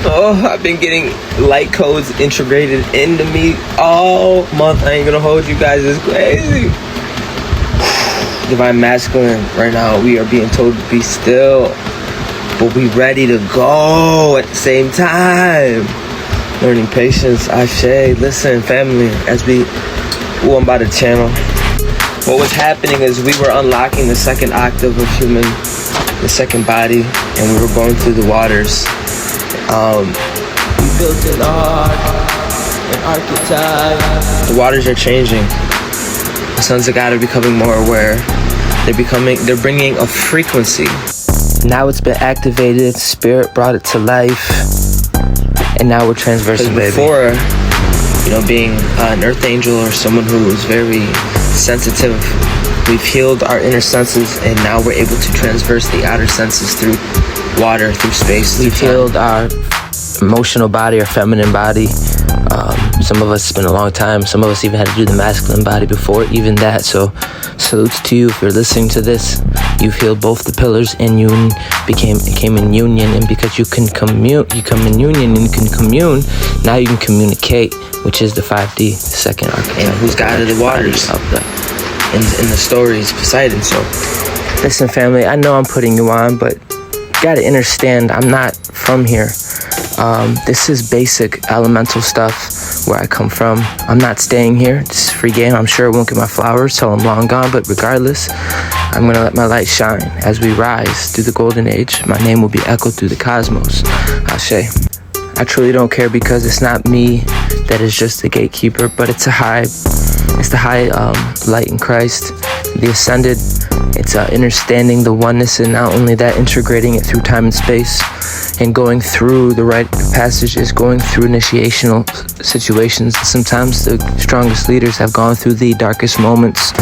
Oh, I've been getting light codes integrated into me all month. I ain't gonna hold you guys. It's crazy. Divine Masculine, right now we are being told to be still, but we ready to go at the same time. Learning patience, Ashe. Listen, family, as I'm about to channel. What was happening is we were unlocking the second octave of human, the second body, and we were going through the waters. We built an archetype. The waters are changing. The sons of God are becoming more aware. They're bringing a frequency. Now it's been activated. Spirit brought it to life, and now we're transversing. Before, being an earth angel or someone who is very sensitive, we've healed our inner senses, and now we're able to transverse the outer senses through water, through space. We've healed our emotional body, our feminine body. Some of us, it's been a long time. Some of us even had to do the masculine body before even that. So salutes to you if you're listening to this. You've healed both the pillars, and you came in union. And because you can commune, you come in union and you can commune. Now you can communicate, which is the 5D, the second archetype. And who's guided the waters in the stories, Poseidon. So listen, family, I know I'm putting you on, but you gotta understand, I'm not from here. This is basic elemental stuff where I come from. I'm not staying here. It's free game. I'm sure it won't get my flowers till I'm long gone, but regardless, I'm gonna let my light shine. As we rise through the golden age, my name will be echoed through the cosmos. Ashe. I truly don't care, because it's not me that is just the gatekeeper, but it's the high light in Christ, the ascended. It's understanding the oneness, and not only that, integrating it through time and space, and going through the rite of passages, going through initiational situations. Sometimes the strongest leaders have gone through the darkest moments,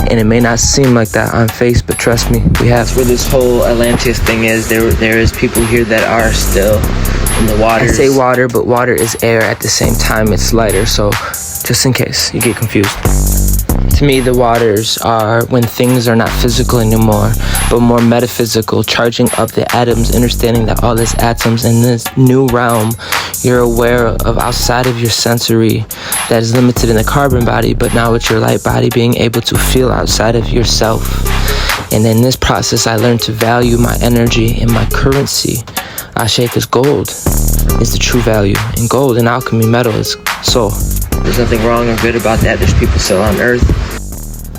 and it may not seem like that on face, but trust me, we have. That's where this whole Atlantis thing is. There is people here that are still in the waters. I say water, but water is air at the same time. It's lighter, so just in case you get confused. To me, the waters are when things are not physical anymore, but more metaphysical, charging up the atoms, understanding that all this atoms in this new realm you're aware of outside of your sensory that is limited in the carbon body, but now with your light body being able to feel outside of yourself. And in this process, I learned to value my energy and my currency. Ashe, because gold is the true value, and gold in alchemy, metal is soul. There's nothing wrong or good about that. There's people still on earth.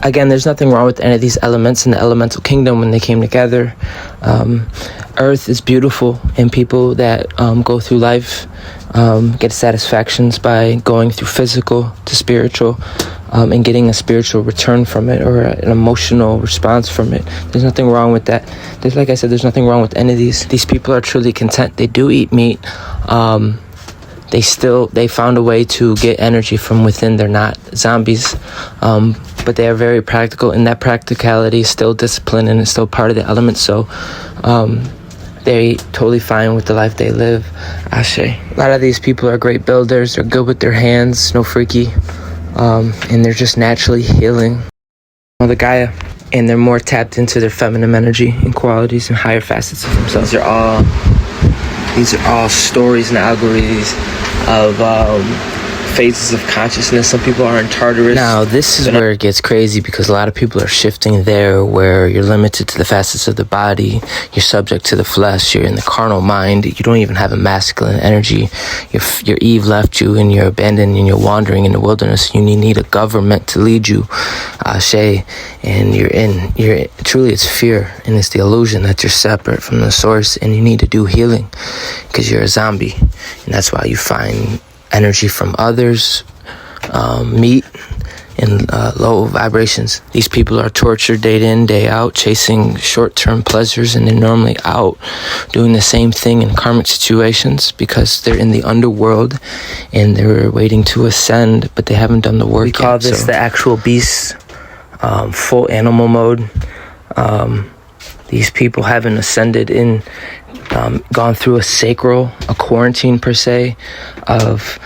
Again, there's nothing wrong with any of these elements in the elemental kingdom when they came together. Earth is beautiful, and people that go through life get satisfactions by going through physical to spiritual, and getting a spiritual return from it, or an emotional response from it. There's nothing wrong with that. Like I said, there's nothing wrong with any of these. These people are truly content. They do eat meat. They found a way to get energy from within. They're not zombies, but they are very practical. And that practicality is still discipline, and it's still part of the element. So they totally fine with the life they live. Ashe. A lot of these people are great builders. They're good with their hands, no freaky, and they're just naturally healing. The Gaia, and they're more tapped into their feminine energy and qualities and higher facets of themselves. These are all stories and algorithms of phases of consciousness. Some people are in Tartarus. Now, this is where it gets crazy, because a lot of people are shifting there, where you're limited to the facets of the body. You're subject to the flesh. You're in the carnal mind. You don't even have a masculine energy. Your Eve left you, and you're abandoned, and you're wandering in the wilderness. You need a government to lead you, Ashe. And you're truly, it's fear, and it's the illusion that you're separate from the source, and you need to do healing because you're a zombie. And that's why you find energy from others, meat, and low vibrations. These people are tortured day in, day out, chasing short-term pleasures, and they're normally out doing the same thing in karmic situations because they're in the underworld and they're waiting to ascend, but they haven't done the work yet. We call this the actual beast, full animal mode. These people haven't ascended in, gone through a quarantine per se, of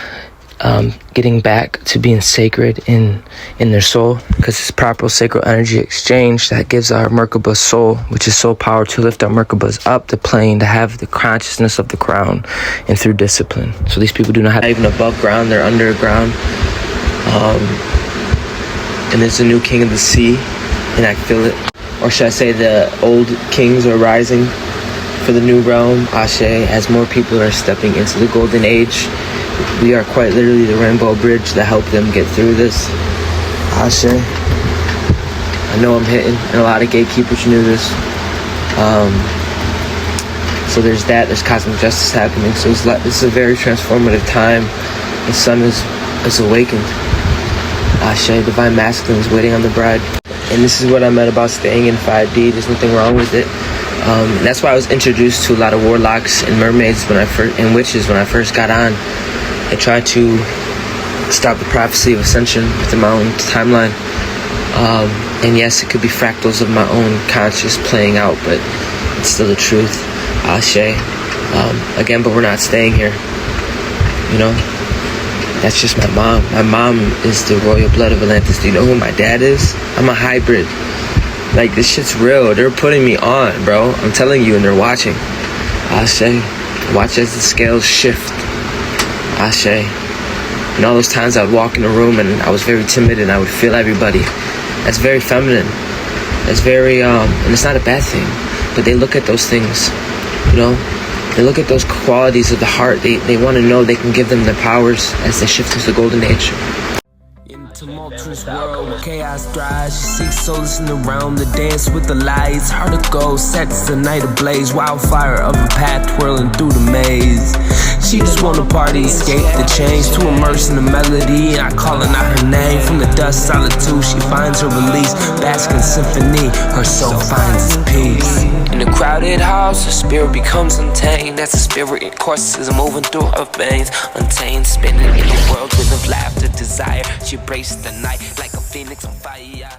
getting back to being sacred in their soul, because it's proper sacred energy exchange that gives our Merkaba soul, which is soul power, to lift our Merkabas up the plane, to have the consciousness of the crown, and through discipline. So these people do not have even above ground, they're underground. And there's a new king of the sea, and I feel it. Or should I say the old kings are rising for the new realm, Ashe, as more people are stepping into the golden age. We are quite literally the rainbow bridge that helped them get through this. Ashe. I know I'm hitting, and a lot of gatekeepers knew this. So there's that, there's cosmic justice happening. So this is a very transformative time. The sun is awakened. Ashe, divine masculine is waiting on the bride. And this is what I meant about staying in 5D. There's nothing wrong with it. And that's why I was introduced to a lot of warlocks and mermaids and witches when I first got on. I tried to stop the prophecy of ascension within my own timeline. And yes, it could be fractals of my own conscious playing out, but it's still the truth. Ashe. Again, but we're not staying here. You know? That's just my mom. My mom is the royal blood of Atlantis. Do you know who my dad is? I'm a hybrid. Like, this shit's real. They're putting me on, bro. I'm telling you, and they're watching. Ashe. Watch as the scales shift. Ashe. And all those times I would walk in a room and I was very timid and I would feel everybody. That's very feminine. That's very, and it's not a bad thing. But they look at those things, you know? They look at those qualities of the heart. They want to know they can give them the powers as they shift into the golden age. In tumultuous world, chaos thrives. She seeks solace in the realm to dance with the lights. Heart of gold sets the night ablaze. Wildfire of a path twirling through the maze. She just wanna party, escape the chains, to immerse in the melody. And I calling out her name from the dust solitude. She finds her release, bask in symphony. Her soul finds its peace. In a crowded house, her spirit becomes untamed. That's the spirit in courses moving through her veins. Untamed, spinning in a whirlwind of laughter, desire. She embraces the night like a phoenix on fire.